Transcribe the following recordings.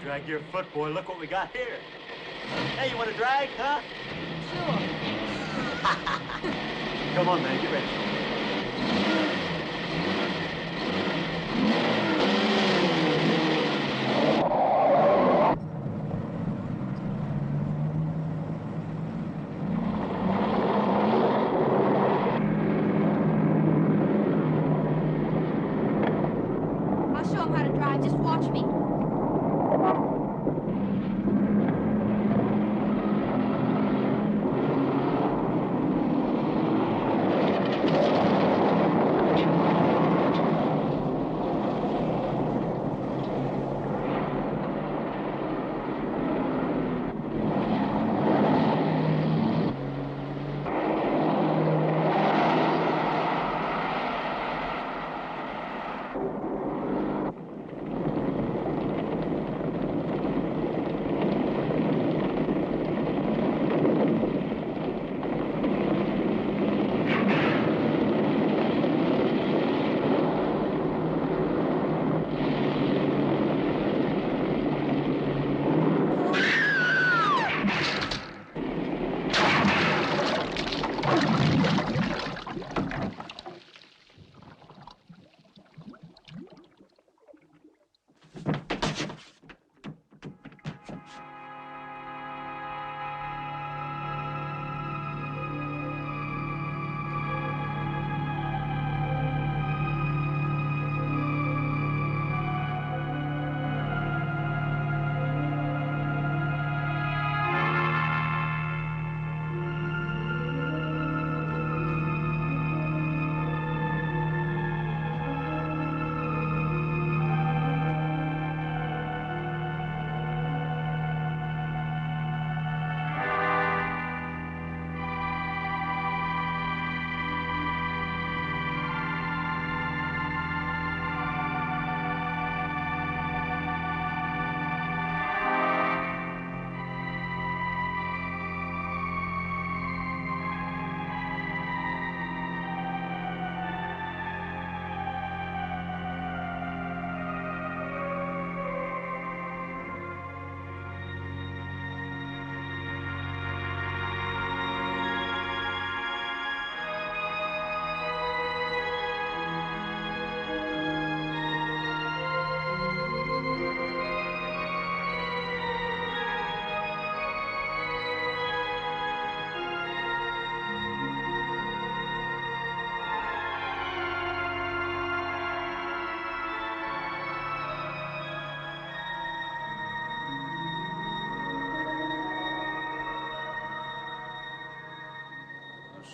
drag your foot, boy. Look what we got here. Hey, you want to drag, huh? Sure. Come on, man. Get ready. I'll show him how to drive. Just watch me.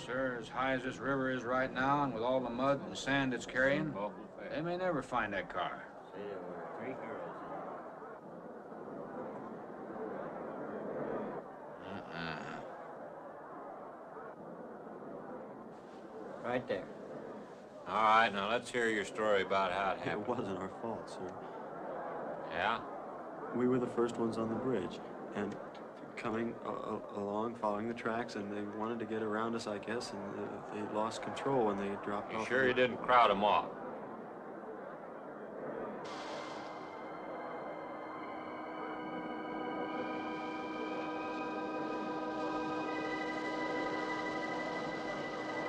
Sir, as high as this river is right now, and with all the mud and sand it's carrying, they may never find that car. Right there. All right, now let's hear your story about how it happened. It wasn't our fault, sir. Yeah? We were the first ones on the bridge, and coming along, following the tracks, and they wanted to get around us, I guess, and they lost control when they dropped off. You sure you didn't crowd them off?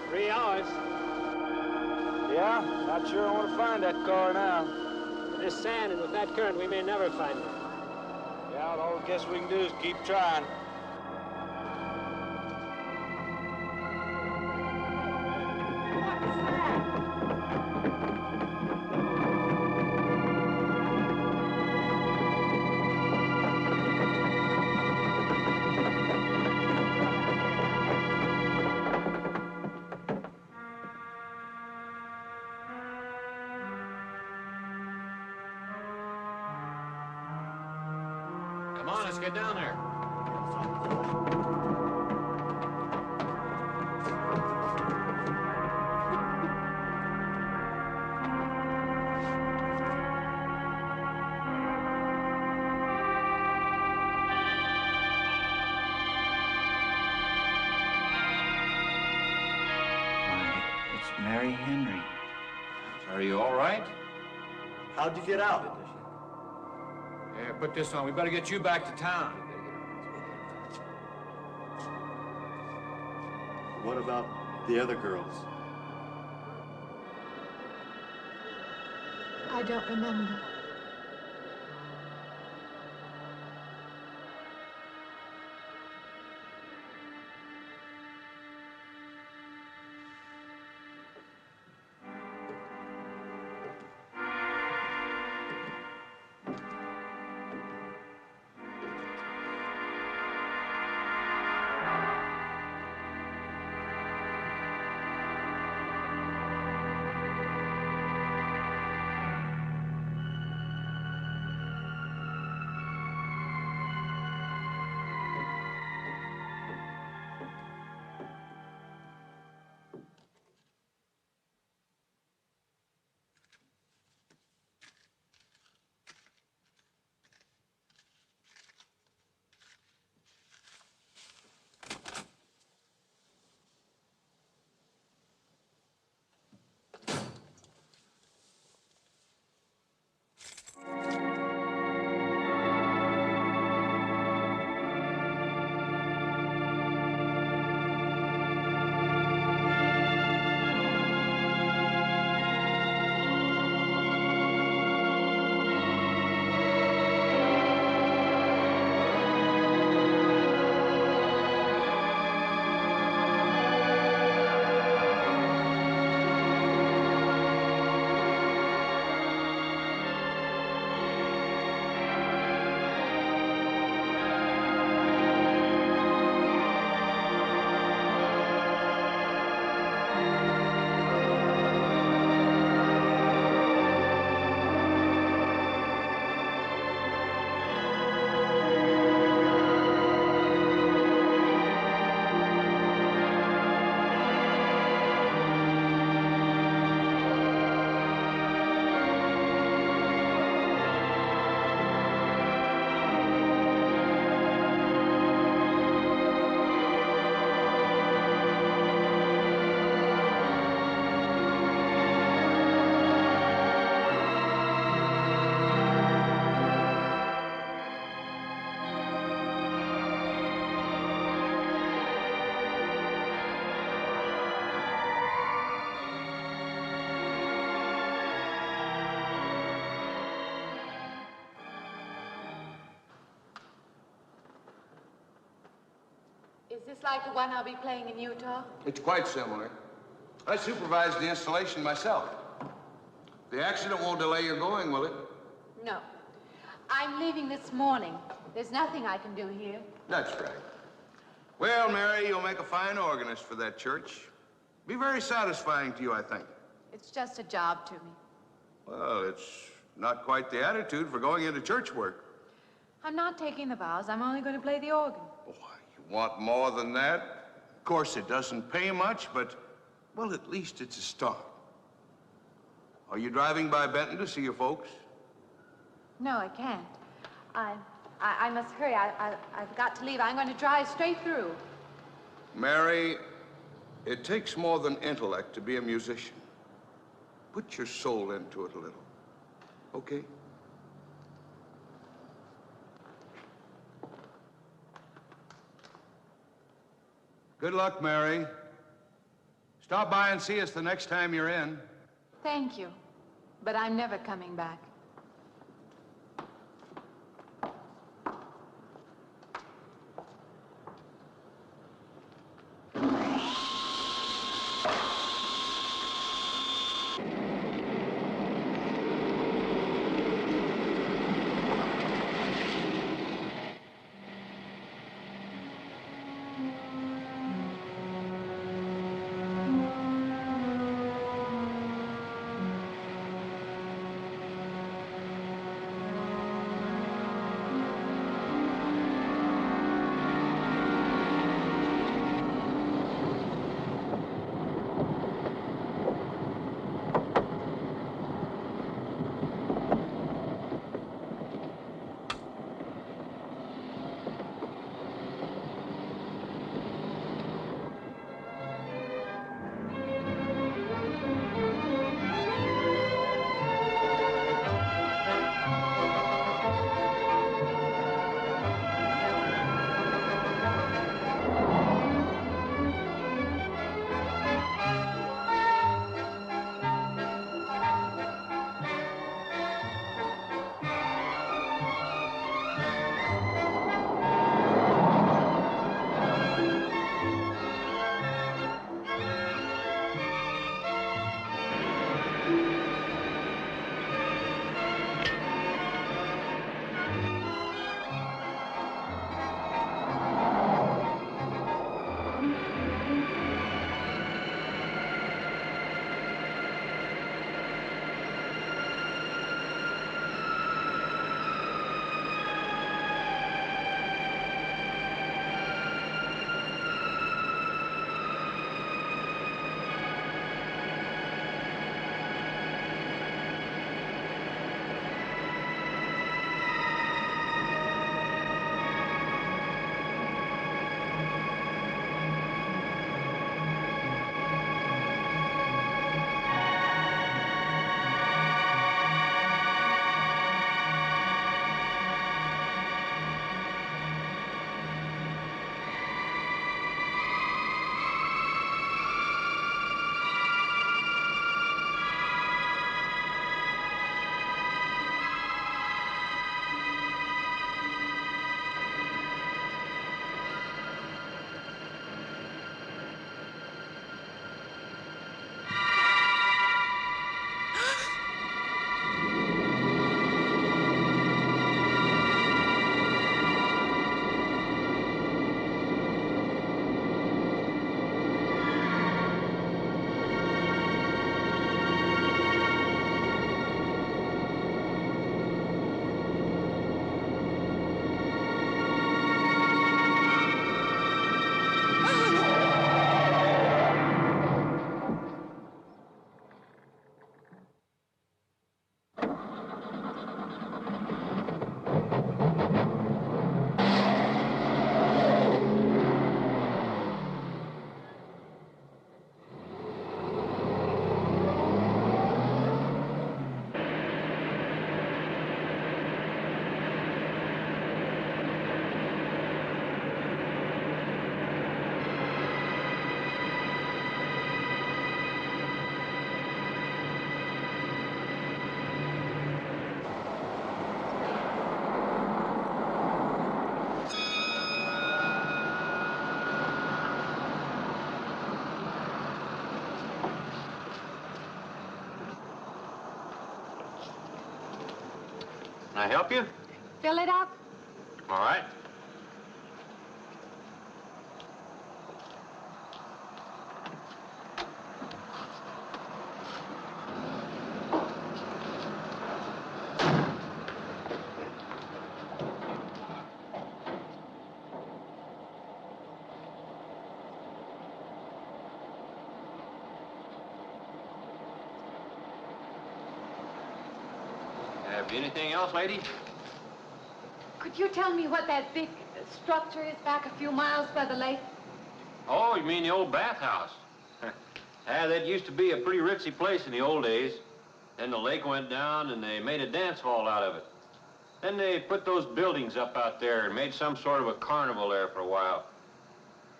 Three hours. Yeah, not sure I want to find that car now. With this sand and with that current, we may never find it. Yeah, all I guess we can do is keep trying. Come on, let's get down there. It's Mary Henry. Are you all right? How'd you get out? put this on. We better get you back to town. What about the other girls? I don't remember. Is this like the one I'll be playing in Utah? It's quite similar. I supervised the installation myself. The accident won't delay your going, will it? No. I'm leaving this morning. There's nothing I can do here. That's right. Well, Mary, you'll make a fine organist for that church. Be very satisfying to you, I think. It's just a job to me. Well, it's not quite the attitude for going into church work. I'm not taking the vows. I'm only going to play the organ. Oh, you want more than that? Of course, it doesn't pay much, but, well, at least it's a start. Are you driving by Benton to see your folks? No, I can't. I must hurry. I've got to leave. I'm going to drive straight through. Mary, it takes more than intellect to be a musician. Put your soul into it a little, okay? Good luck, Mary. Stop by and see us the next time you're in. Thank you. But I'm never coming back. Can I help you? Fill it up. All right. Have anything else, lady? Could you tell me what that big structure is back a few miles by the lake? Oh, you mean the old bathhouse? That used to be a pretty ritzy place in the old days. Then the lake went down and they made a dance hall out of it. Then they put those buildings up out there and made some sort of a carnival there for a while.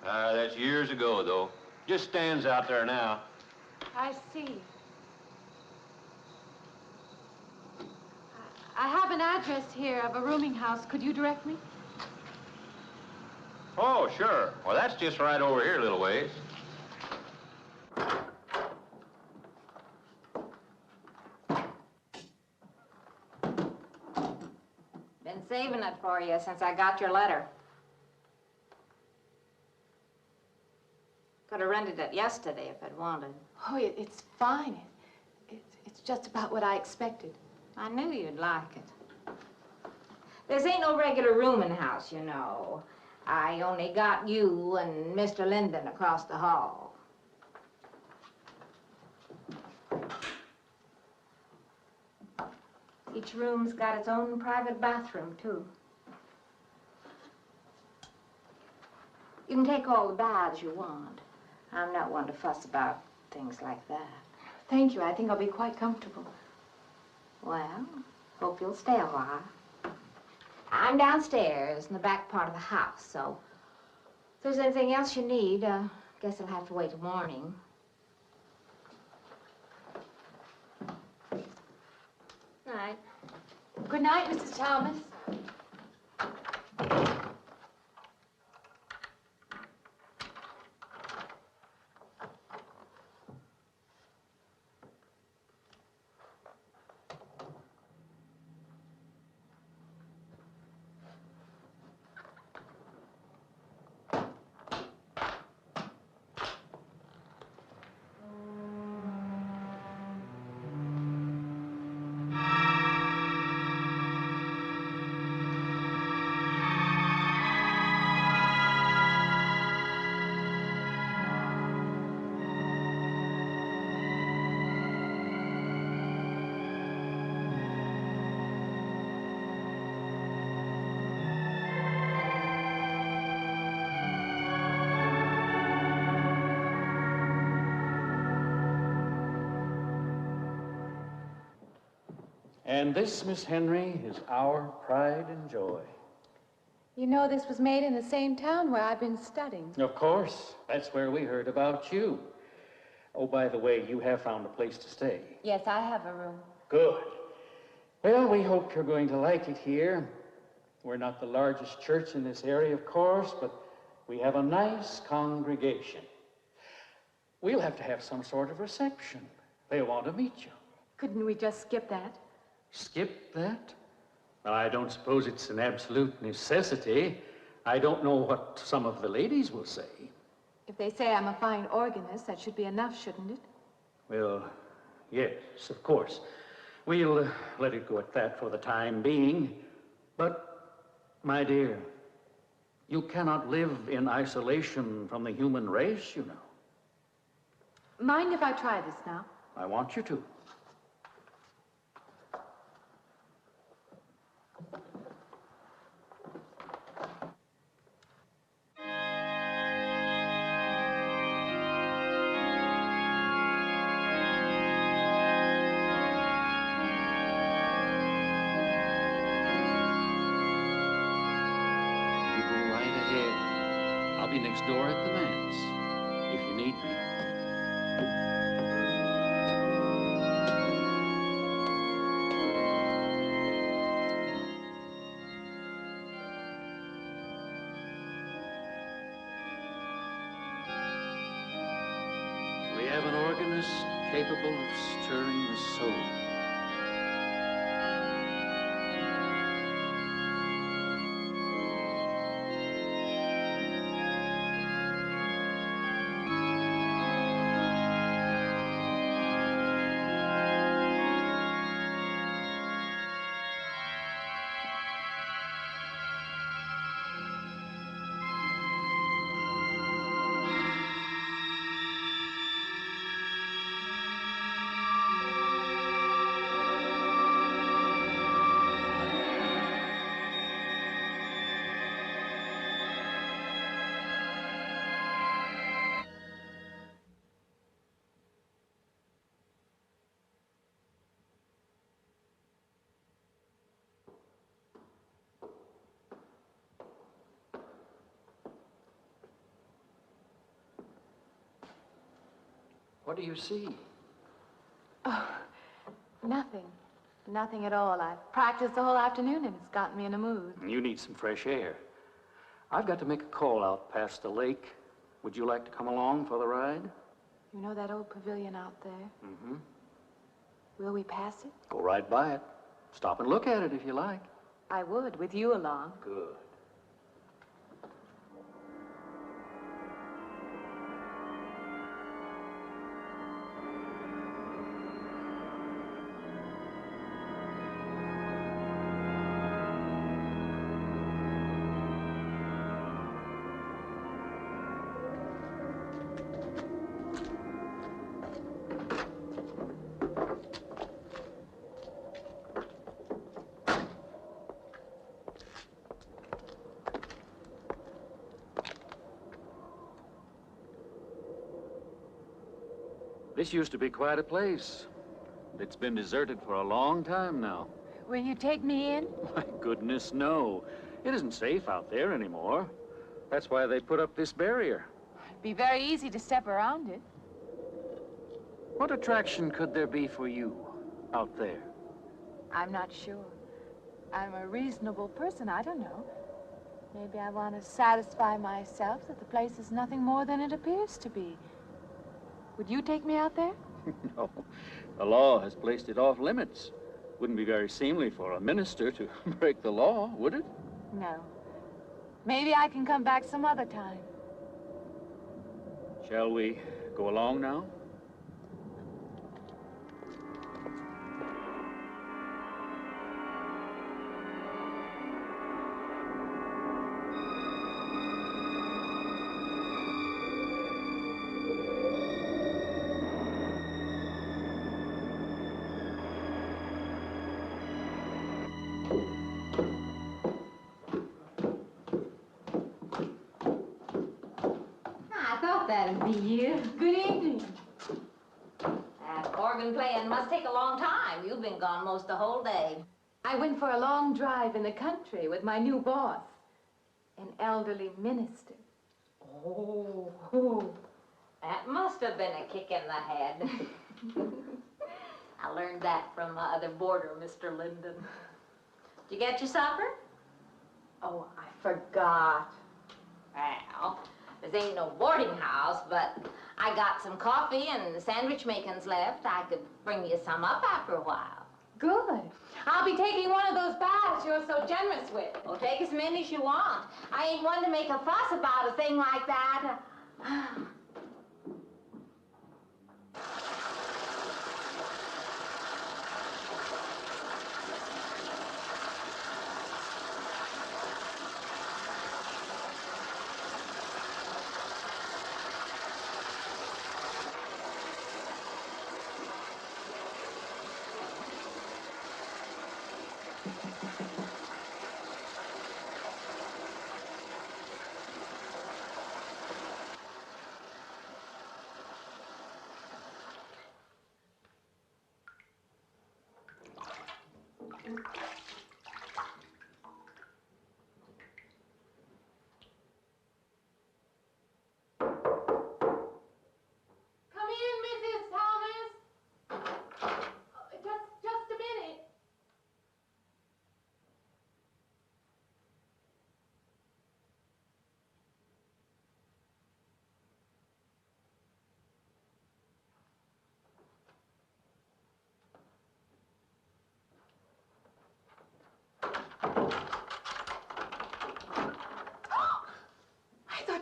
That's years ago, though. Just stands out there now. I see. I have an address here of a rooming house. Could you direct me? Oh, sure. Well, that's just right over here a little ways. Been saving it for you since I got your letter. Could have rented it yesterday if I'd wanted. Oh, it's fine. It's just about what I expected. I knew you'd like it. This ain't no regular rooming house, you know. I only got you and Mr. Linden across the hall. Each room's got its own private bathroom, too. You can take all the baths you want. I'm not one to fuss about things like that. Thank you. I think I'll be quite comfortable. Well, hope you'll stay a while. I'm downstairs in the back part of the house, so if there's anything else you need, guess I'll have to wait till morning. Night. Good night, Mrs. Thomas. And this, Miss Henry, is our pride and joy. You know this was made in the same town where I've been studying. Of course. That's where we heard about you. Oh, by the way, you have found a place to stay. Yes, I have a room. Good. Well, we hope you're going to like it here. We're not the largest church in this area, of course, but we have a nice congregation. We'll have to have some sort of reception. They'll want to meet you. Couldn't we just skip that? Skip that? Well, I don't suppose it's an absolute necessity. I don't know what some of the ladies will say. If they say I'm a fine organist, that should be enough, shouldn't it? Well, yes, of course. We'll let it go at that for the time being. But, my dear, you cannot live in isolation from the human race, you know. Mind if I try this now? I want you to. I'll be next door at the manse, if you need me. We have an organist capable of stirring the soul. What do you see? Oh, nothing. Nothing at all. I've practiced the whole afternoon and it's gotten me in a mood. You need some fresh air. I've got to make a call out past the lake. Would you like to come along for the ride? You know that old pavilion out there? Mm-hmm. Will we pass it? Go right by it. Stop and look at it if you like. I would, with you along. Good. This used to be quite a place. It's been deserted for a long time now. Will you take me in? My goodness, no. It isn't safe out there anymore. That's why they put up this barrier. It'd be very easy to step around it. What attraction could there be for you out there? I'm not sure. I'm a reasonable person. I don't know. Maybe I want to satisfy myself that the place is nothing more than it appears to be. Would you take me out there? No. The law has placed it off limits. Wouldn't be very seemly for a minister to break the law, would it? No. Maybe I can come back some other time. Shall we go along now? That'd be you. Good evening. That organ playing must take a long time. You've been gone most the whole day. I went for a long drive in the country with my new boss, an elderly minister. Oh, that must have been a kick in the head. I learned that from my other boarder, Mr. Linden. Did you get your supper? Oh, I forgot. Well, this ain't no boarding house, but I got some coffee and sandwich makings left. I could bring you some up after a while. Good. I'll be taking one of those baths you're so generous with. Well, take as many as you want. I ain't one to make a fuss about a thing like that.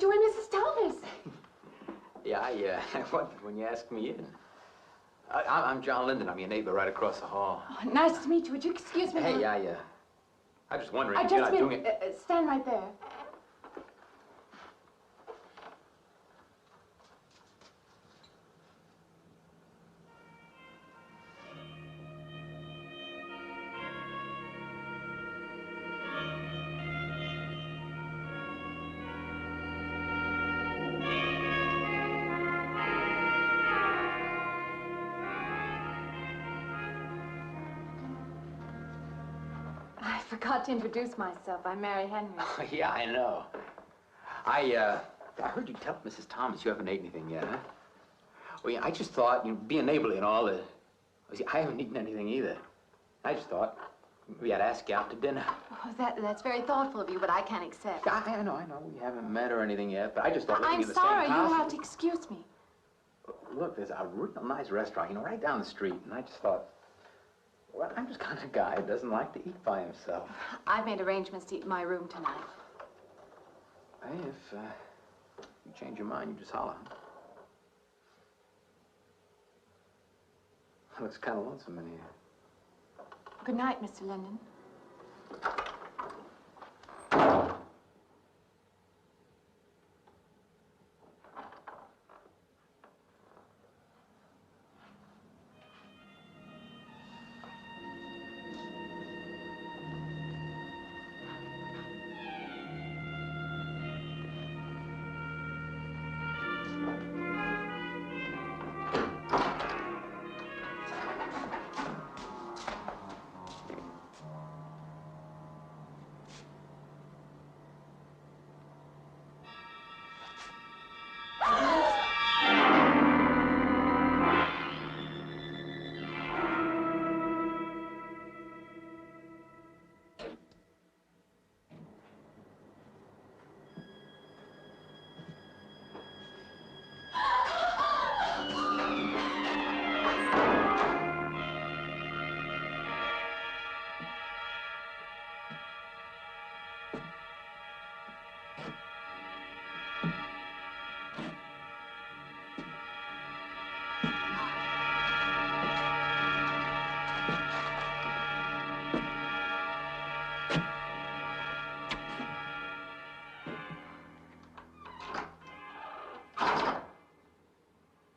You and Mrs. Thomas. Yeah, I wondered when you asked me in. I'm John Linden. I'm your neighbor right across the hall. Oh, nice to meet you. Would you excuse me? Hey, I'm just wondering if Just you're not doing it. Stand right there. I forgot to introduce myself. I'm Mary Henry. Oh, yeah, I know. I heard you tell Mrs. Thomas you haven't ate anything yet, huh? Well, yeah, I just thought, being neighborly and all, see, I haven't eaten anything either. I just thought we had to ask you out to dinner. Oh, that's very thoughtful of you, but I can't accept. I know. We haven't met or anything yet, but I just thought I'm in the sorry, same house. you'll have to excuse me. Look, there's a real nice restaurant, right down the street, and I just thought, well, I'm just kind of a guy who doesn't like to eat by himself. I've made arrangements to eat in my room tonight. Hey, if you change your mind, you just holler. Looks kind of lonesome in here. Good night, Mr. Linden.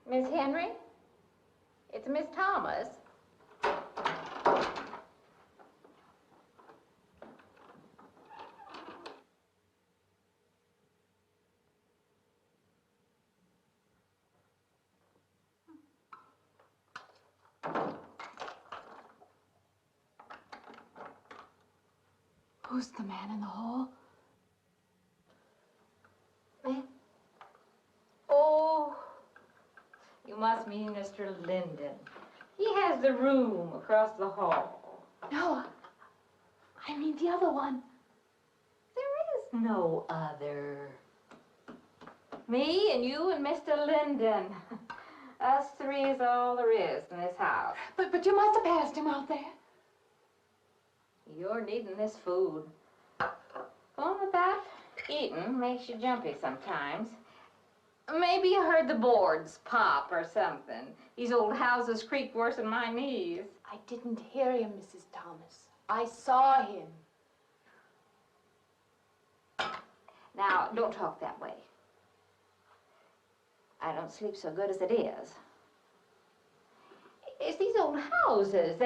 Miss Henry? It's Miss Thomas. Who's the man in the hall? Me? Oh, you must mean Mr. Linden. He has the room across the hall. No, I mean the other one. There is no other. Me and you and Mr. Linden. Us three is all there is in this house. But you must have passed him out there. You're needing this food. Going without eating makes you jumpy sometimes. Maybe you heard the boards pop or something. These old houses creak worse than my knees. I didn't hear him, Mrs. Thomas. I saw him. Now, don't talk that way. I don't sleep so good as it is. It's these old houses.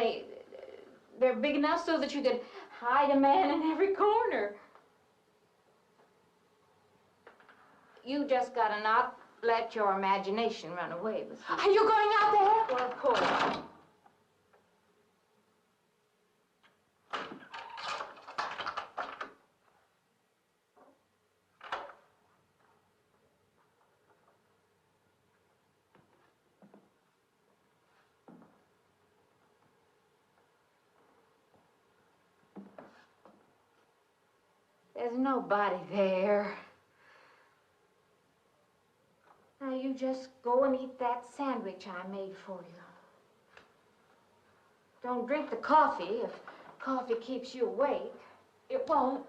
They're big enough so that you could hide a man in every corner. You just gotta not let your imagination run away with you. Are you going out there? Well, of course. There's nobody there. Now you just go and eat that sandwich I made for you. Don't drink the coffee if coffee keeps you awake. It won't.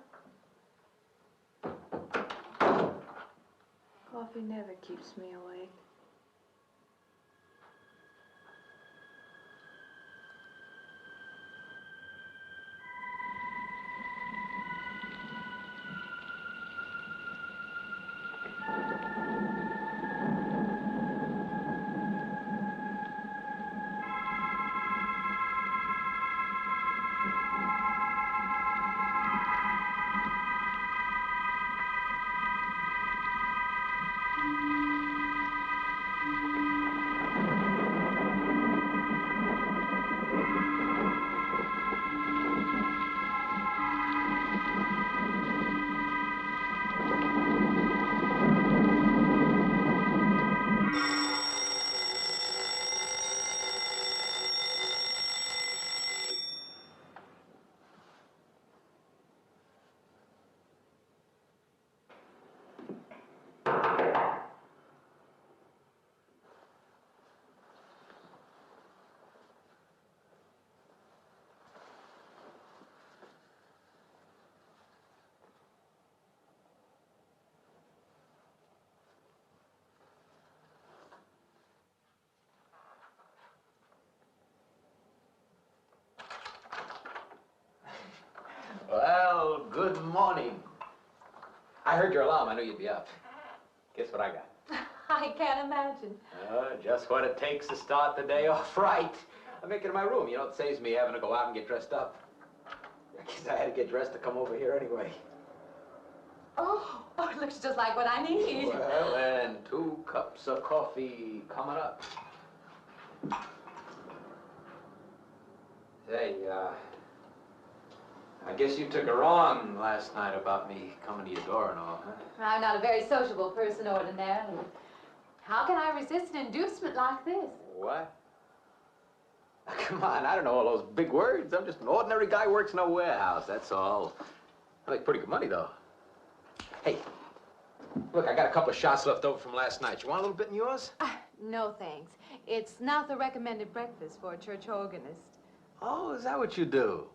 Coffee never keeps me awake. I heard your alarm. I knew you'd be up. Guess what I got? I can't imagine. Just what it takes to start the day off right. I make it in my room. You know, it saves me having to go out and get dressed up. I guess I had to get dressed to come over here anyway. Oh, it looks just like what I need. Well, and 2 cups of coffee coming up. Say, I guess you took her wrong last night about me coming to your door and all, huh? I'm not a very sociable person ordinarily. How can I resist an inducement like this? What? Come on, I don't know all those big words. I'm just an ordinary guy who works in a warehouse, that's all. I make pretty good money, though. Hey, look, I got a couple of shots left over from last night. You want a little bit in yours? No, thanks. It's not the recommended breakfast for a church organist. Oh, is that what you do?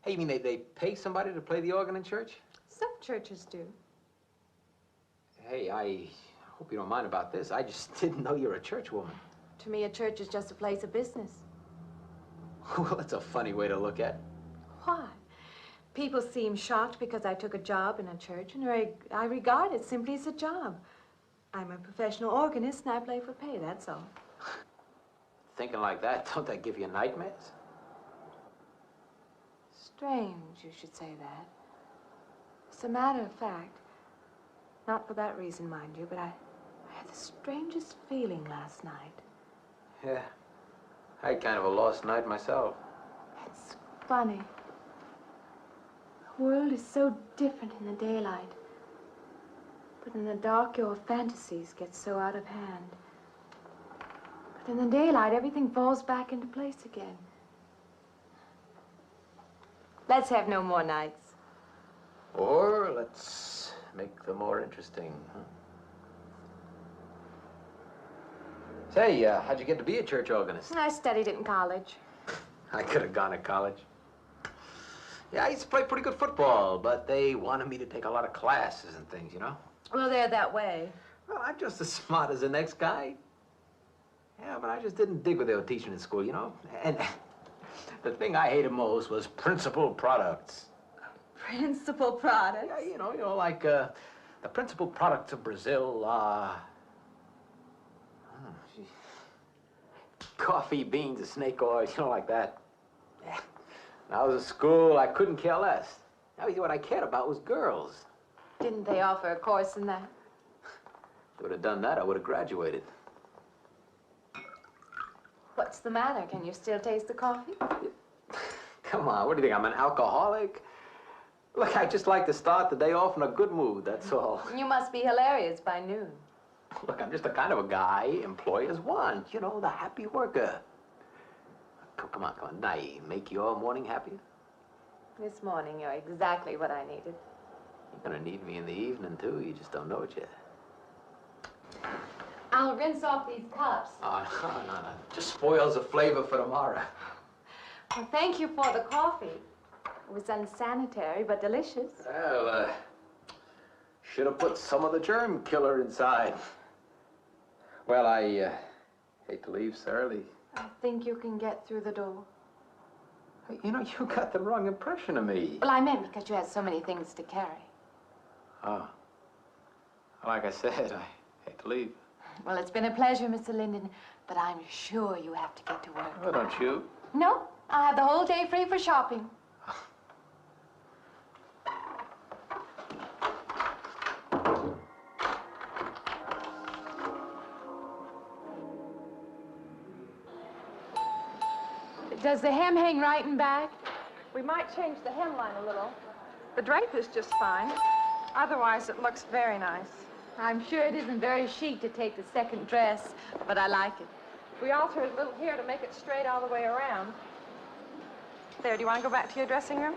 Hey, you mean they pay somebody to play the organ in church? Some churches do. Hey, I hope you don't mind about this. I just didn't know you're a church woman. To me, a church is just a place of business. Well, that's a funny way to look at it. Why? People seem shocked because I took a job in a church, and I regard it simply as a job. I'm a professional organist, and I play for pay, that's all. Thinking like that, don't that give you nightmares? Strange you should say that. As a matter of fact, not for that reason, mind you, but I had the strangest feeling last night. Yeah, I had kind of a lost night myself. It's funny. The world is so different in the daylight. But in the dark, your fantasies get so out of hand. But in the daylight, everything falls back into place again. Let's have no more nights. Or let's make them more interesting, huh? Say, how'd you get to be a church organist? I studied it in college. I could have gone to college. Yeah, I used to play pretty good football, but they wanted me to take a lot of classes and things, you know? Well, they're that way. Well, I'm just as smart as the next guy. Yeah, but I just didn't dig what they were teaching in school, you know? And the thing I hated most was principal products. Principal products? Yeah, you know, like the principal products of Brazil are... coffee, beans, snake oil, you know, like that. Yeah. When I was at school, I couldn't care less. Now, what I cared about was girls. Didn't they offer a course in that? If they would have done that, I would have graduated. What's the matter? Can you still taste the coffee? Come on, what do you think, I'm an alcoholic? Look, I just like to start the day off in a good mood, that's all. You must be hilarious by noon. Look, I'm just the kind of a guy employers want, you know, the happy worker. Come on, did I make your morning happier? This morning, you're exactly what I needed. You're gonna need me in the evening, too. You just don't know it yet. I'll rinse off these cups. Oh, no. Just spoils the flavor for tomorrow. Well, thank you for the coffee. It was unsanitary, but delicious. Well, should have put some of the germ killer inside. Well, I hate to leave so early. I think you can get through the door. Hey, you know, you got the wrong impression of me. Well, I meant because you had so many things to carry. Oh. Like I said, I hate to leave. Well, it's been a pleasure, Mr. Linden, but I'm sure you have to get to work. Oh, don't you? No, I have the whole day free for shopping. Does the hem hang right and back? We might change the hemline a little. The drape is just fine. Otherwise, it looks very nice. I'm sure it isn't very chic to take the second dress, but I like it. We alter it a little here to make it straight all the way around. There, do you want to go back to your dressing room?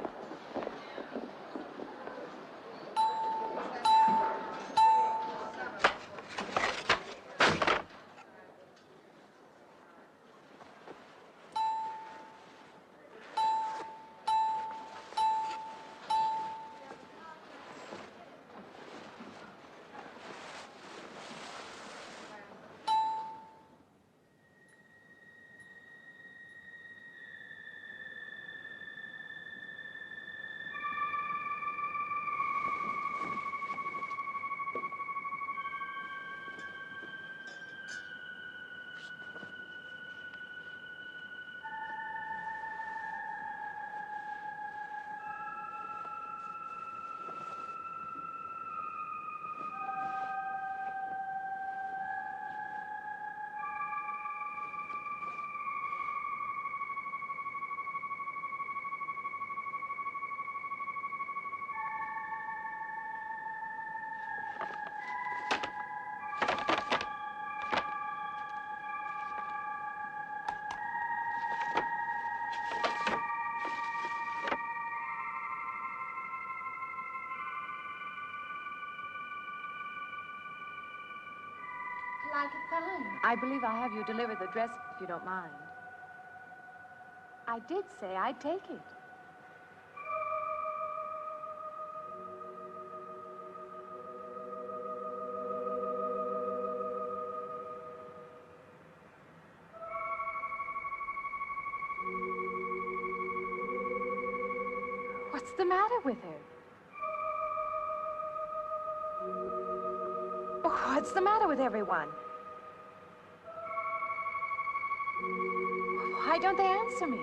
like it fine. I believe I have you deliver the dress if you don't mind. I did say I'd take it. What's the matter with her? Oh, what's the matter with everyone? Why don't they answer me?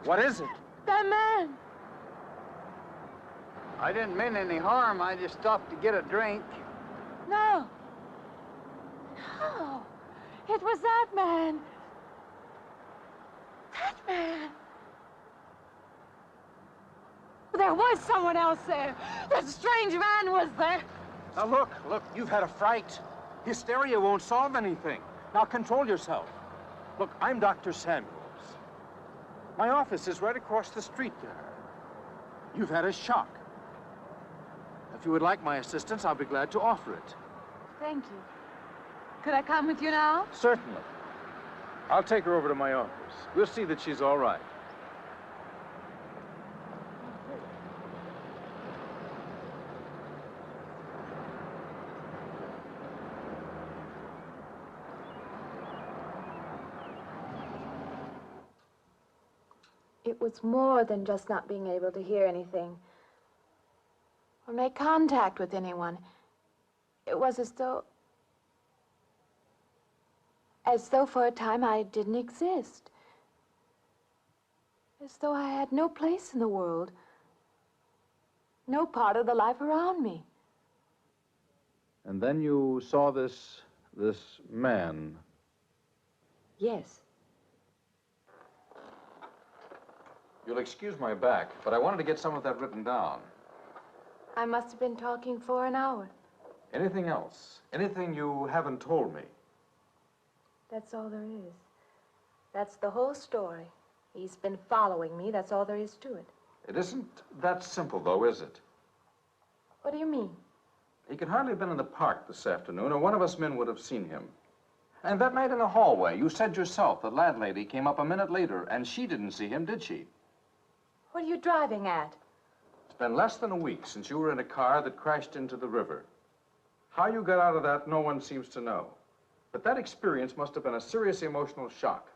What is it? That man! I didn't mean any harm. I just stopped to get a drink. No. No. It was that man. That man. There was someone else there. That strange man was there. Now look, you've had a fright. Hysteria won't solve anything. Now control yourself. Look, I'm Dr. Samuels. My office is right across the street there. You've had a shock. If you would like my assistance, I'll be glad to offer it. Thank you. Could I come with you now? Certainly. I'll take her over to my office. We'll see that she's all right. It was more than just not being able to hear anything or make contact with anyone. It was as though for a time I didn't exist. As though I had no place in the world, no part of the life around me. And then you saw this man. Yes. You'll excuse my back, but I wanted to get some of that written down. I must have been talking for an hour. Anything else? Anything you haven't told me? That's all there is. That's the whole story. He's been following me. That's all there is to it. It isn't that simple, though, is it? What do you mean? He could hardly have been in the park this afternoon, or one of us men would have seen him. And that night in the hallway, you said yourself the landlady came up a minute later, and she didn't see him, did she? What are you driving at? It's been less than a week since you were in a car that crashed into the river. How you got out of that, no one seems to know. But that experience must have been a serious emotional shock.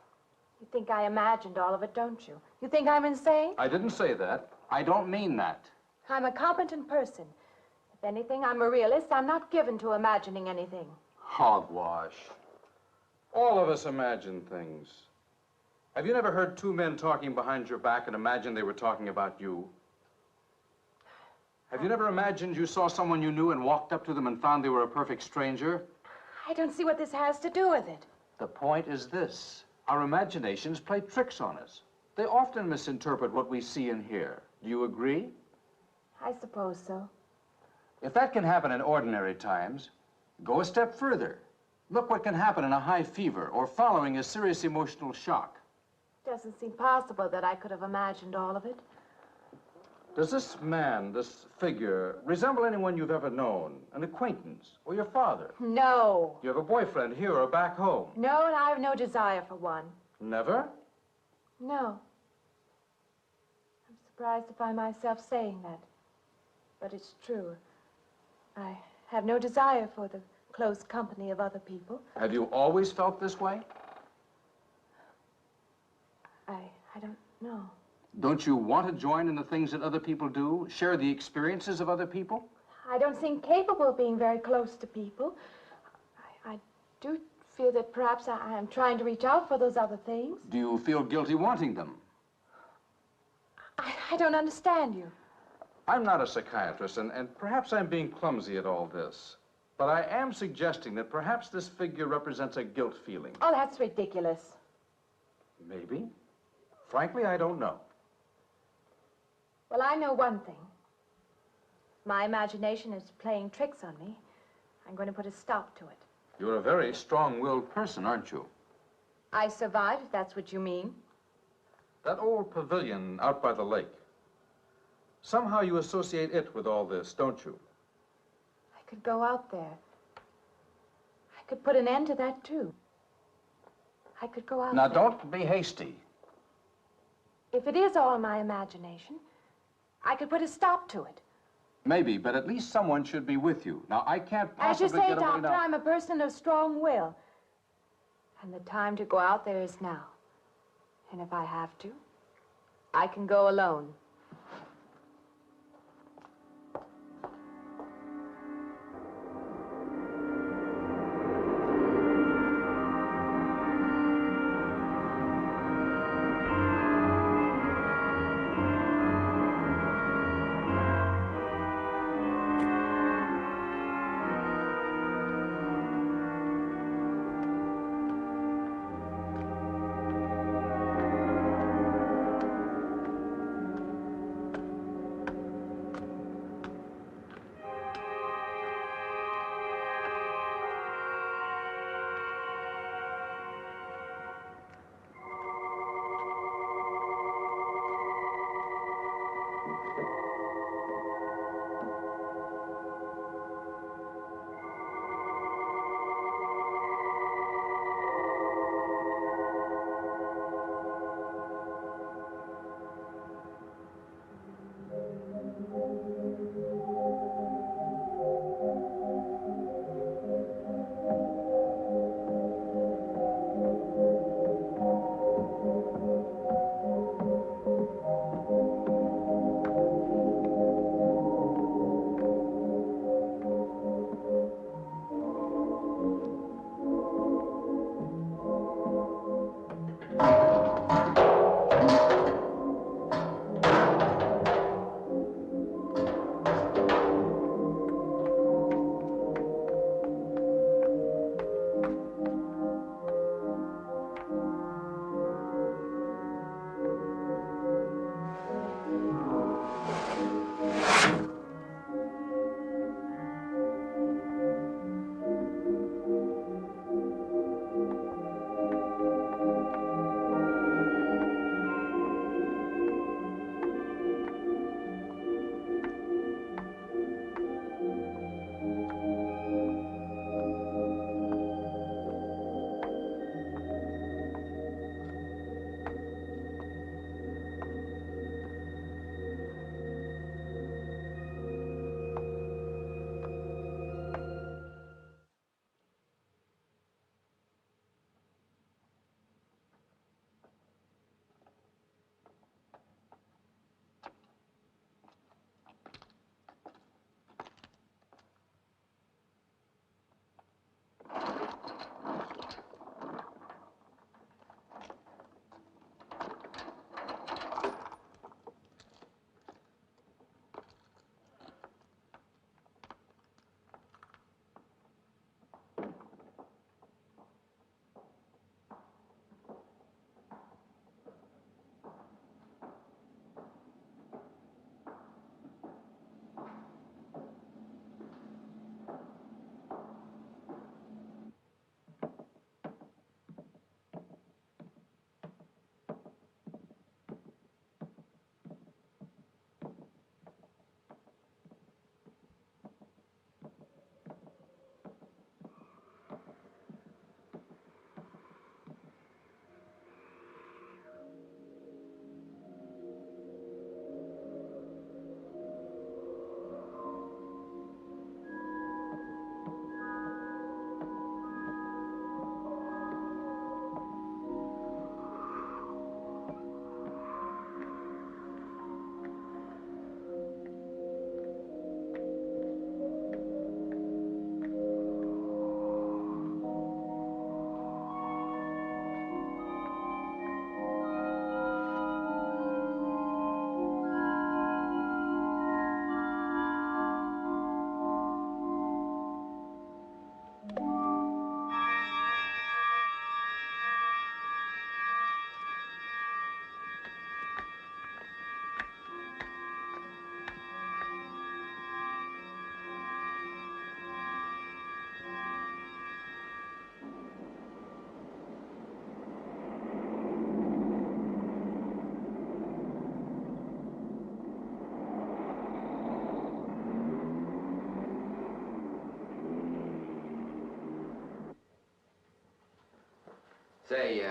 You think I imagined all of it, don't you? You think I'm insane? I didn't say that. I don't mean that. I'm a competent person. If anything, I'm a realist. I'm not given to imagining anything. Hogwash. All of us imagine things. Have you never heard two men talking behind your back and imagined they were talking about you? Have you never imagined you saw someone you knew and walked up to them and found they were a perfect stranger? I don't see what this has to do with it. The point is this. Our imaginations play tricks on us. They often misinterpret what we see and hear. Do you agree? I suppose so. If that can happen in ordinary times, go a step further. Look what can happen in a high fever or following a serious emotional shock. Doesn't seem possible that I could have imagined all of it. Does this man, this figure, resemble anyone you've ever known? An acquaintance or your father? No. You have a boyfriend here or back home? No, and I have no desire for one. Never? No. I'm surprised to find myself saying that. But it's true. I have no desire for the close company of other people. Have you always felt this way? I don't know. Don't you want to join in the things that other people do? Share the experiences of other people? I don't seem capable of being very close to people. I do feel that perhaps I am trying to reach out for those other things. Do you feel guilty wanting them? I don't understand you. I'm not a psychiatrist, and perhaps I'm being clumsy at all this. But I am suggesting that perhaps this figure represents a guilt feeling. Oh, that's ridiculous. Maybe. Frankly, I don't know. Well, I know one thing. My imagination is playing tricks on me. I'm going to put a stop to it. You're a very strong-willed person, aren't you? I survived, if that's what you mean. That old pavilion out by the lake. Somehow you associate it with all this, don't you? I could go out there. I could put an end to that, too. I could go out Now, there. don't be hasty. If it is all my imagination, I could put a stop to it. Maybe, but at least someone should be with you. Now, I can't As you possibly say, get away Doctor, now. I'm a person of strong will. And the time to go out there is now. And if I have to, I can go alone. Say,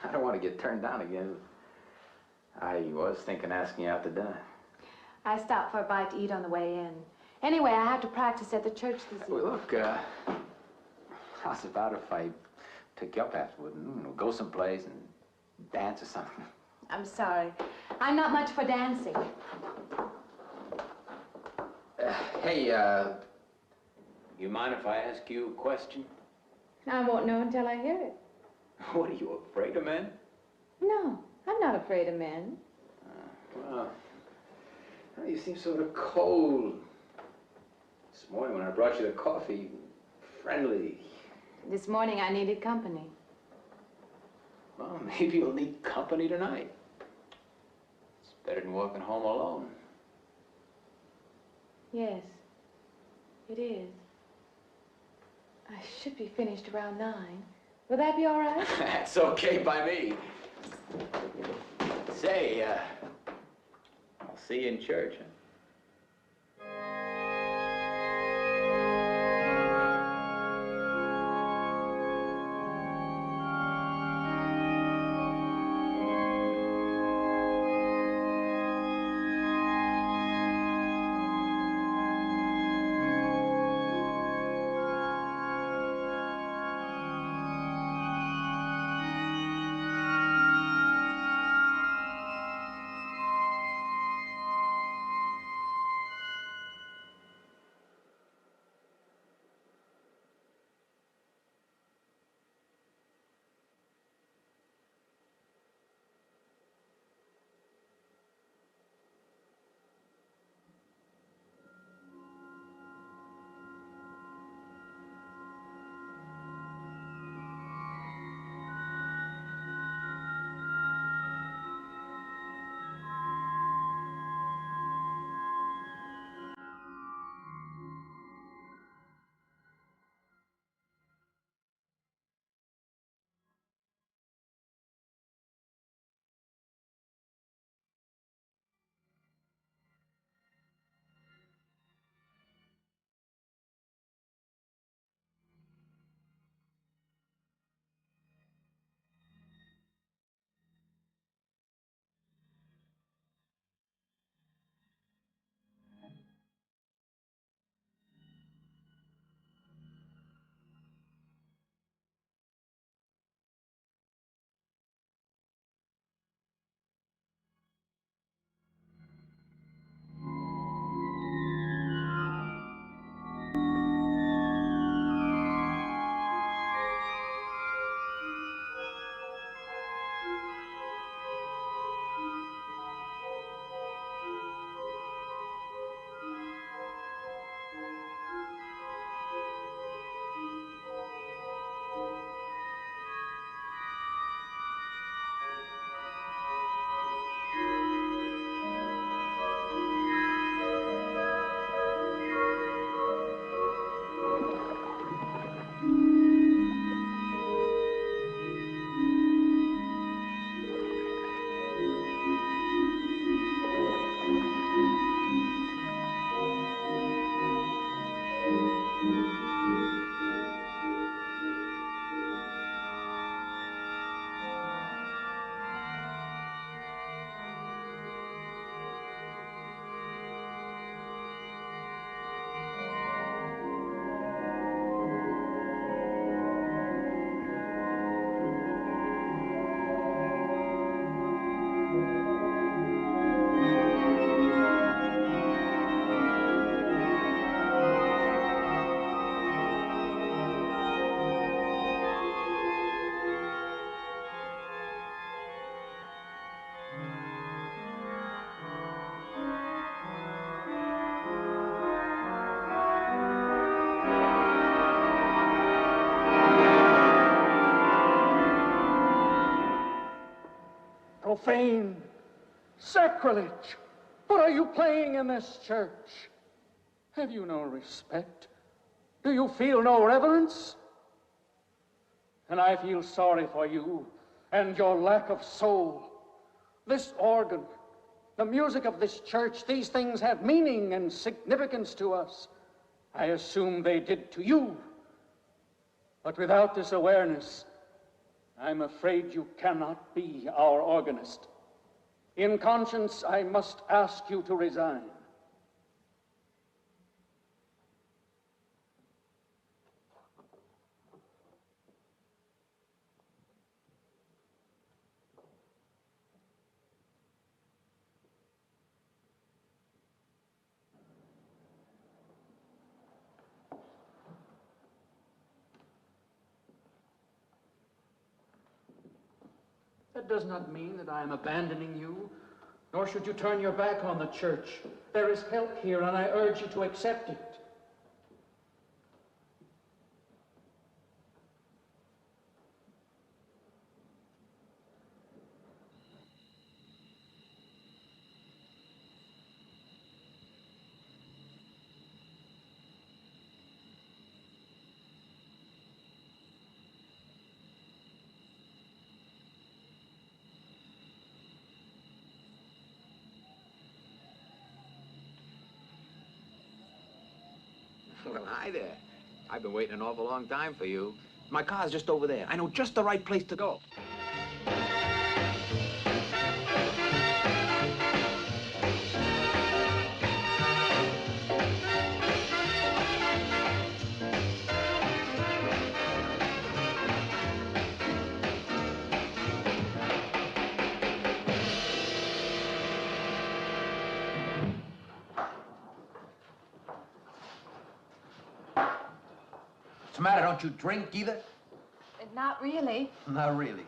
I don't want to get turned down again. I was thinking asking you out to dinner. I stopped for a bite to eat on the way in. Anyway, I have to practice at the church this evening. Well, look, how's about if I pick you up afterward and we'll go someplace and dance or something? I'm sorry. I'm not much for dancing. Hey, you mind if I ask you a question? I won't know until I hear it. What, are you afraid of men? No, I'm not afraid of men. Well, you seem sort of cold. This morning when I brought you the coffee, friendly. This morning I needed company. Well, maybe you'll need company tonight. It's better than walking home alone. Yes, it is. I should be finished around 9. Will that be all right? That's okay by me. Say, I'll see you in church. Huh? Profane, sacrilege. What are you playing in this church? Have you no respect? Do you feel no reverence? And I feel sorry for you and your lack of soul. This organ, the music of this church, these things have meaning and significance to us. I assume they did to you. But without this awareness, I'm afraid you cannot be our organist. In conscience, I must ask you to resign. That does not mean that I am abandoning you, nor should you turn your back on the church. There is help here, and I urge you to accept it. Well, hi there. I've been waiting an awful long time for you. My car's just over there. I know just the right place to go. What's the matter? Don't you drink either? Not really. Not really.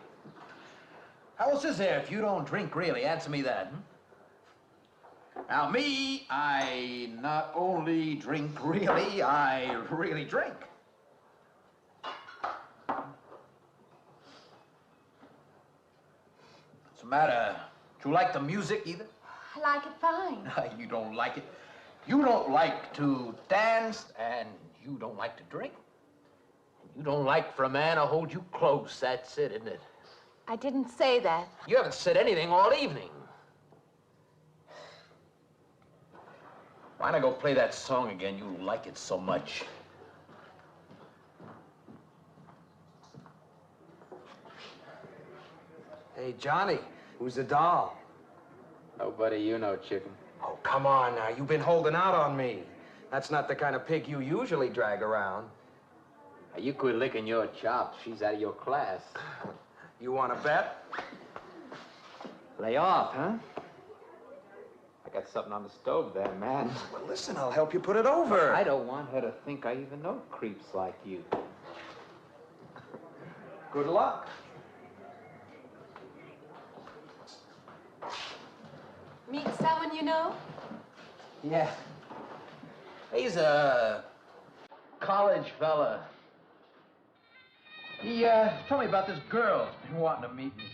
How else is there if you don't drink really? Answer me that. Now, me, I not only drink really, I really drink. What's the matter? Do you like the music either? I like it fine. You don't like it. You don't like to dance, and you don't like to drink. You don't like for a man to hold you close. That's it, isn't it? I didn't say that. You haven't said anything all evening. Why not go play that song again? You like it so much. Hey, Johnny, who's the doll? Nobody you know, chicken. Oh, come on now. You've been holding out on me. That's not the kind of pig you usually drag around. You quit licking your chops. She's out of your class. You want to bet? Lay off, huh? I got something on the stove there, man. Well, listen, I'll help you put it over. I don't want her to think I even know creeps like you. Good luck. Meet someone you know? Yeah. He's a college fella. He told me about this girl who's been wanting to meet me.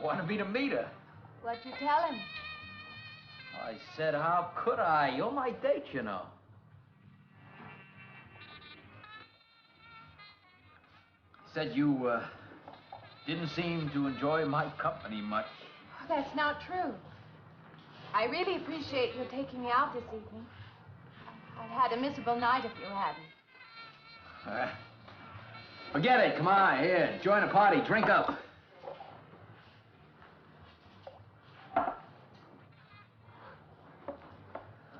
Wanted me to meet her. What'd you tell him? I said, how could I? You're my date, you know. Said you didn't seem to enjoy my company much. Oh, that's not true. I really appreciate your taking me out this evening. I'd had a miserable night if you hadn't. Forget it. Come on, here. Join the party. Drink up.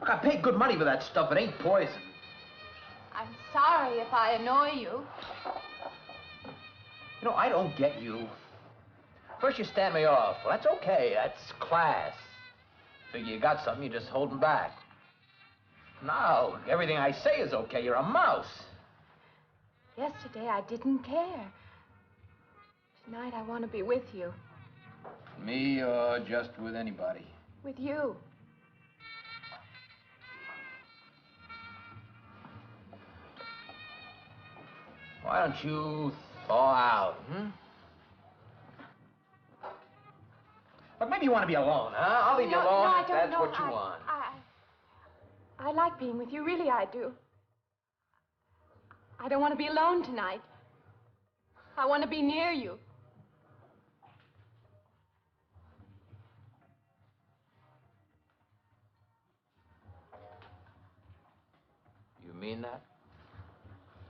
Look, I paid good money for that stuff. It ain't poison. I'm sorry if I annoy you. You know, I don't get you. First you stand me off. Well, that's okay. That's class. Figure you got something, you're just holding back. Now, everything I say is okay. You're a mouse. Yesterday, I didn't care. Tonight, I want to be with you. Me or just with anybody? With you. Why don't you thaw out, But maybe you want to be alone, huh? I'll leave you alone no, if that's what you I, want. I like being with you, really I do. I don't want to be alone tonight. I want to be near you. You mean that?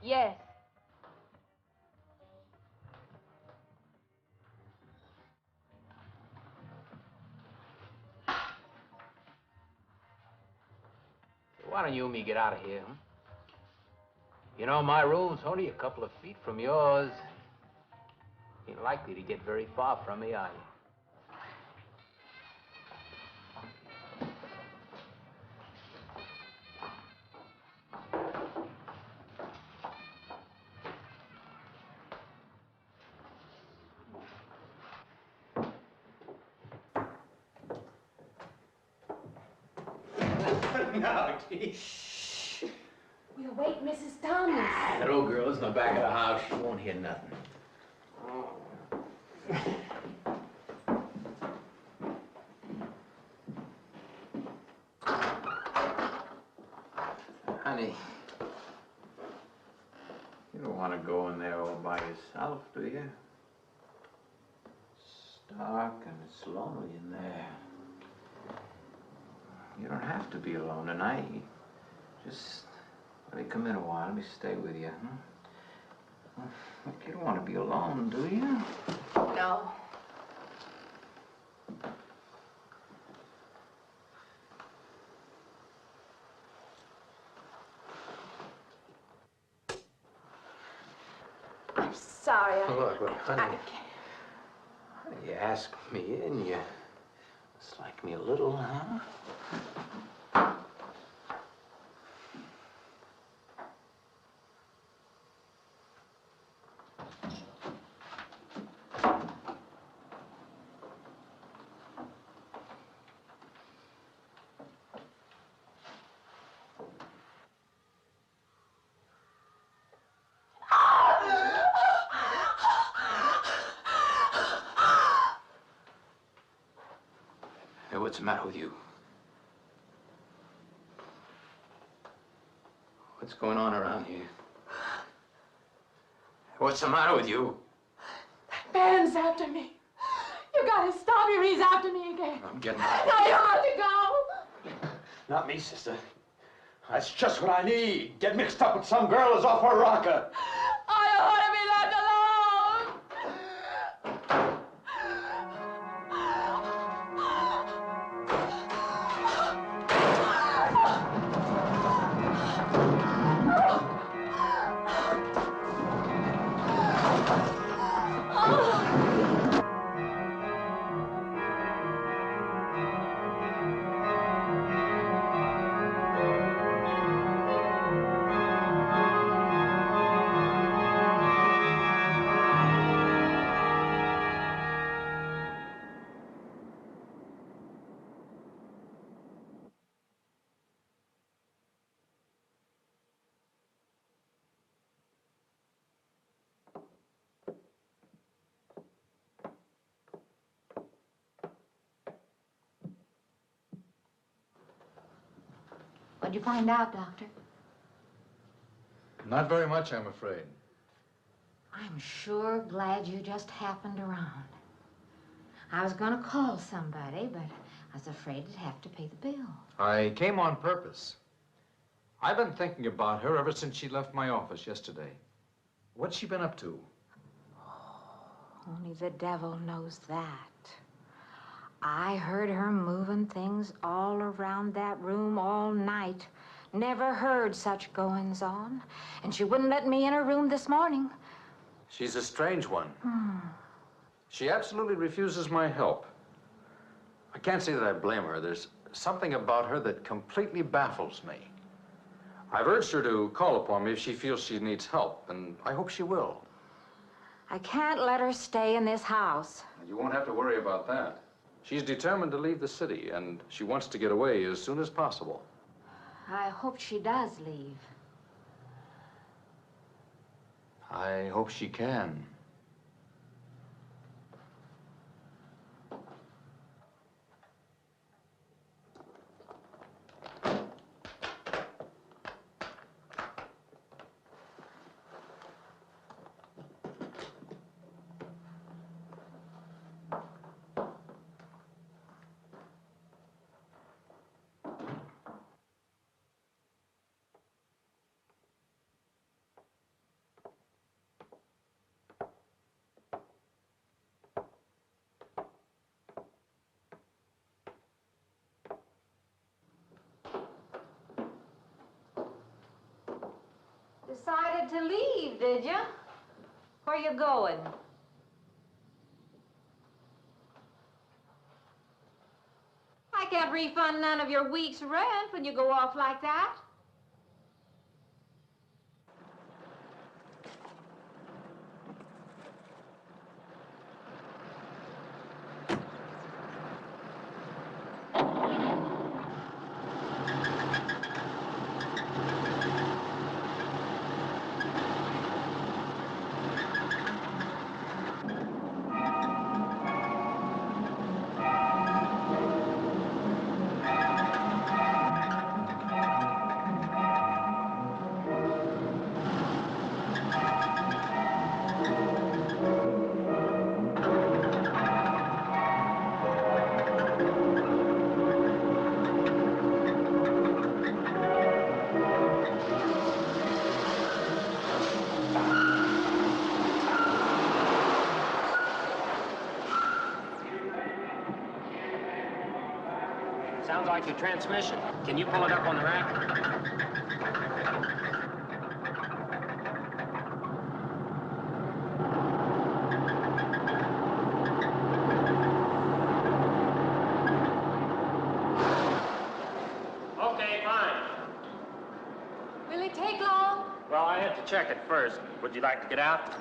Yes. Why don't you and me get out of here, huh? You know, my room's only a couple of feet from yours. Ain't likely to get very far from me, are you? No, geez. We'll wait Mrs. Thomas. That old girl's in the back of the house. She won't hear nothing. Honey, you don't want to go in there all by yourself, do you? It's dark and it's lonely in there. You don't have to be alone tonight. Just let me come in a while. Let me stay with you, huh? Look, you don't want to be alone, do you? No. I'm sorry. Look, honey. You asked me in, you dislike me a little, huh? Hey, what's the matter with you? What's going on around here? What's the matter with you? Ben's after me. You gotta stop him. He's after me again. I'm getting out. Now you have to go. Not me, sister. That's just what I need. Get mixed up with some girl who's off her rocker. I don't want to be left alone. What'd you find out, Doctor? Not very much, I'm afraid. I'm sure glad you just happened around. I was going to call somebody, but I was afraid I'd have to pay the bill. I came on purpose. I've been thinking about her ever since she left my office yesterday. What's she been up to? Only the devil knows that. I heard her moving things all around that room all night. Never heard such goings on. And she wouldn't let me in her room this morning. She's a strange one. She absolutely refuses my help. I can't say that I blame her. There's something about her that completely baffles me. I've urged her to call upon me if she feels she needs help, and I hope she will. I can't let her stay in this house. You won't have to worry about that. She's determined to leave the city, and she wants to get away as soon as possible. I hope she does leave. I hope she can. Decided to leave, did you? Where you going? I can't refund none of your week's rent when you go off like that. Sounds like your transmission. Can you pull it up on the rack? Okay, fine. Will it take long? Well, I have to check it first. Would you like to get out?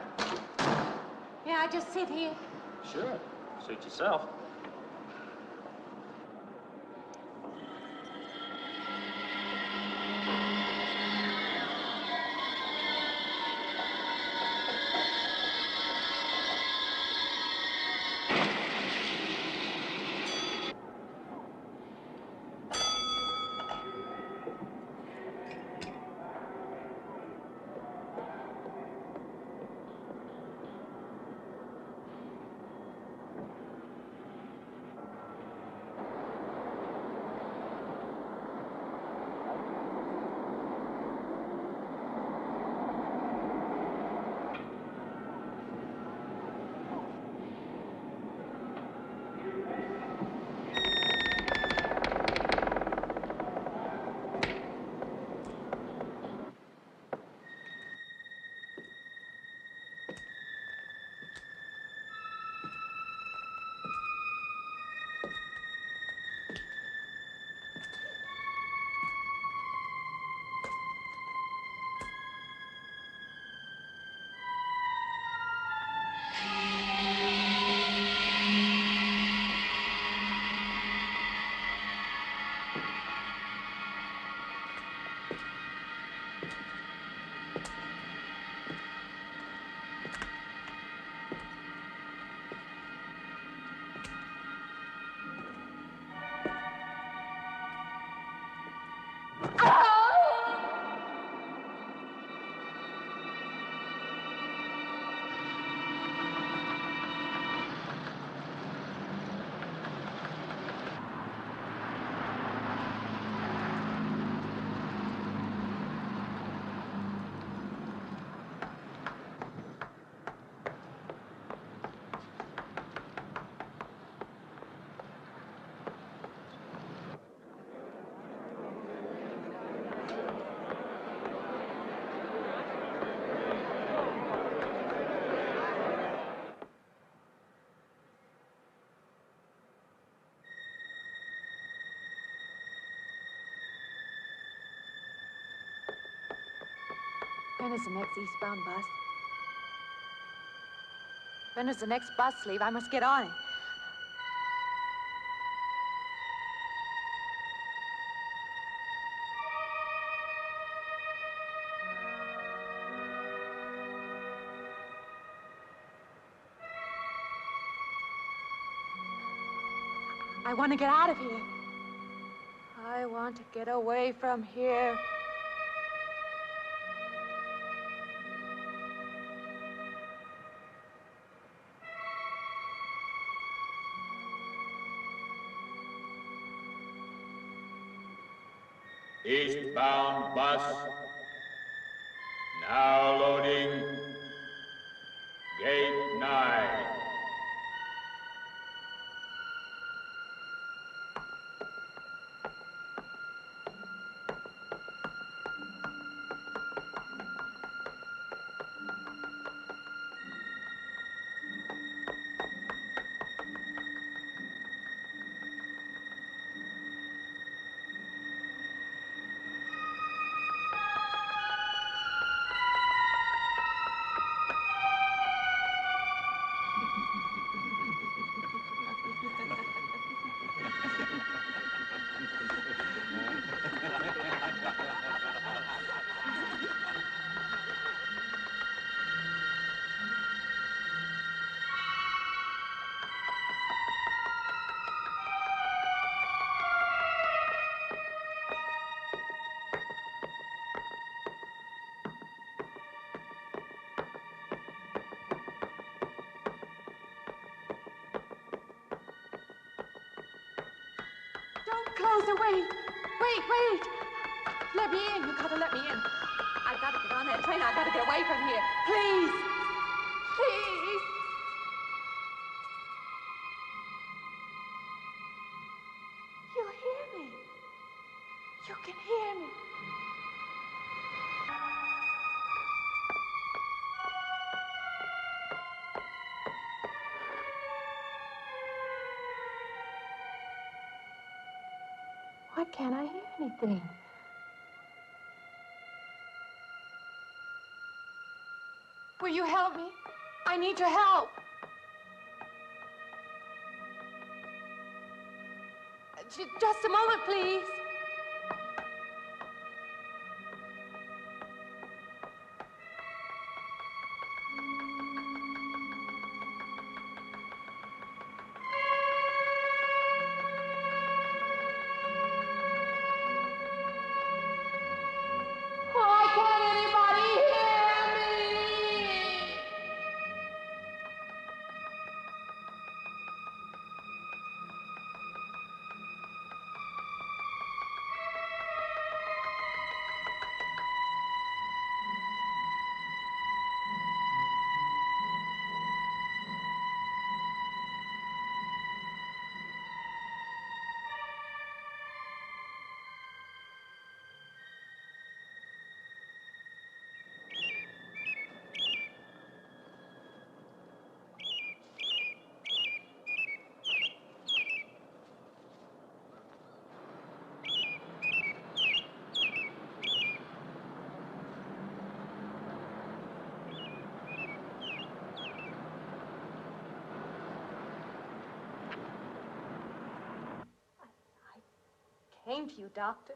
May I just sit here? Sure. Suit yourself. When is the next eastbound bus? When does the next bus leave? I must get on it. I want to get out of here. I want to get away from here. Eastbound bus. Now loading. Gate 9. closer. Wait. Wait. Let me in. You gotta let me in. I gotta get on that train. I gotta get away from here. Please. Please. You hear me. You can hear me. Why can't I hear anything? Will you help me? I need your help. Just a moment, please. Why can't anybody hear me? Came to you, Doctor,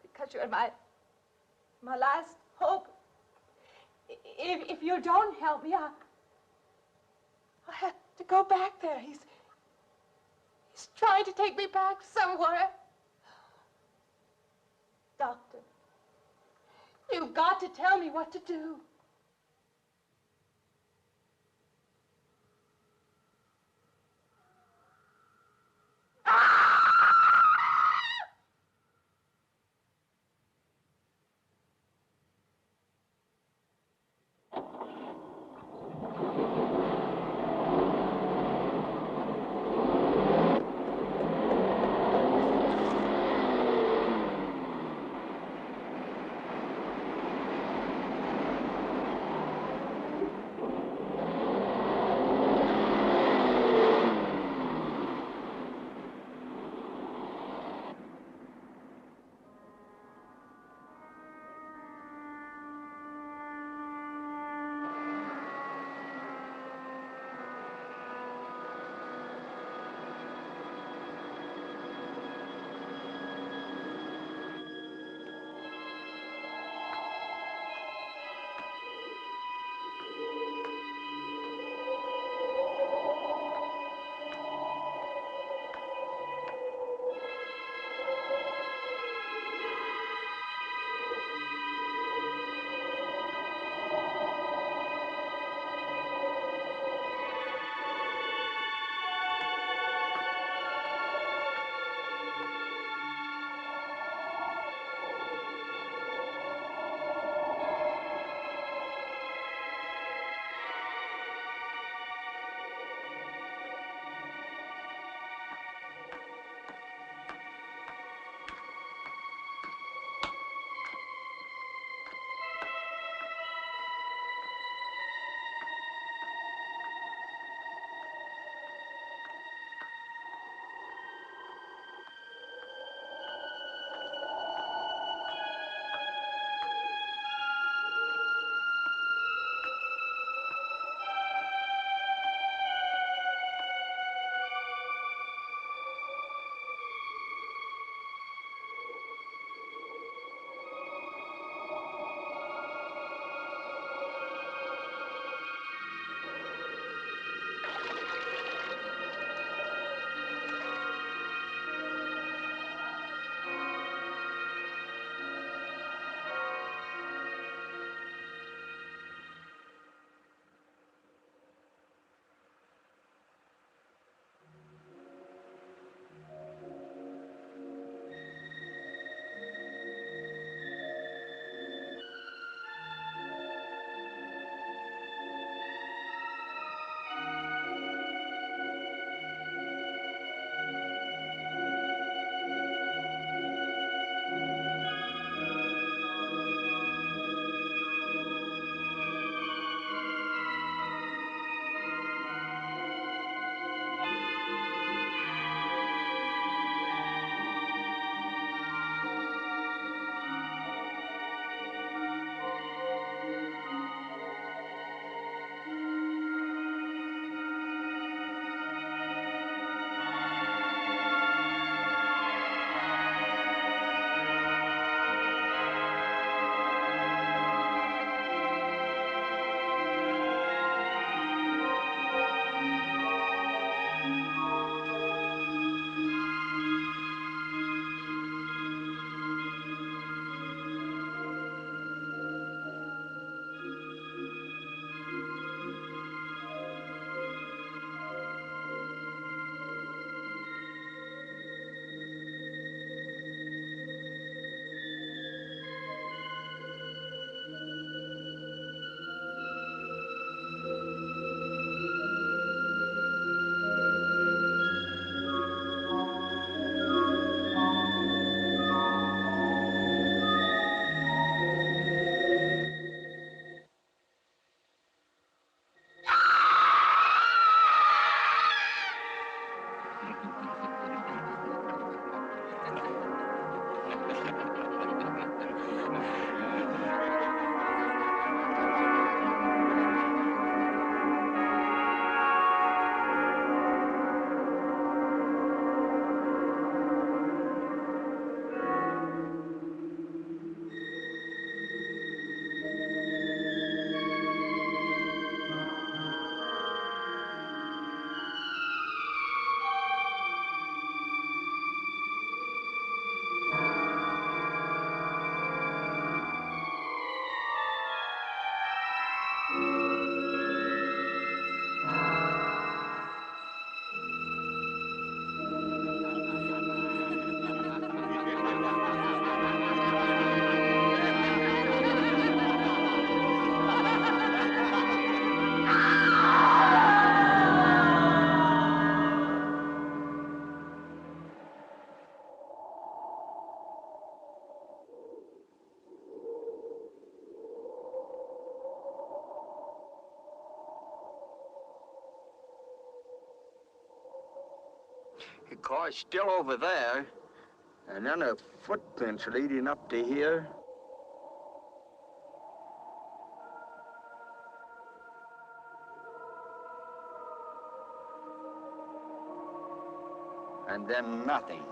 because you're my last hope. If you don't help me, I'll have to go back there. He's trying to take me back somewhere. Doctor, you've got to tell me what to do. The car's still over there. And then the footprints leading up to here. And then nothing.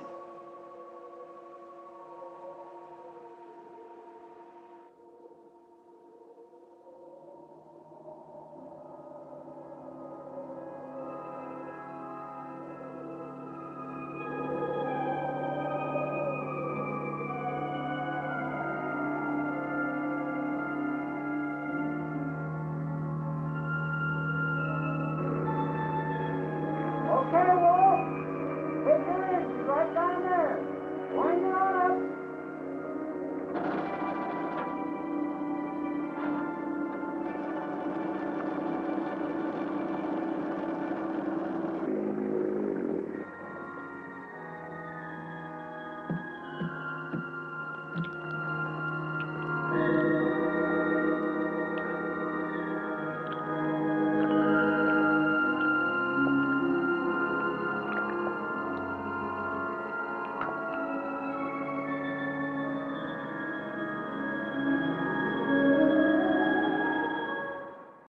Okay, Wolf. Take your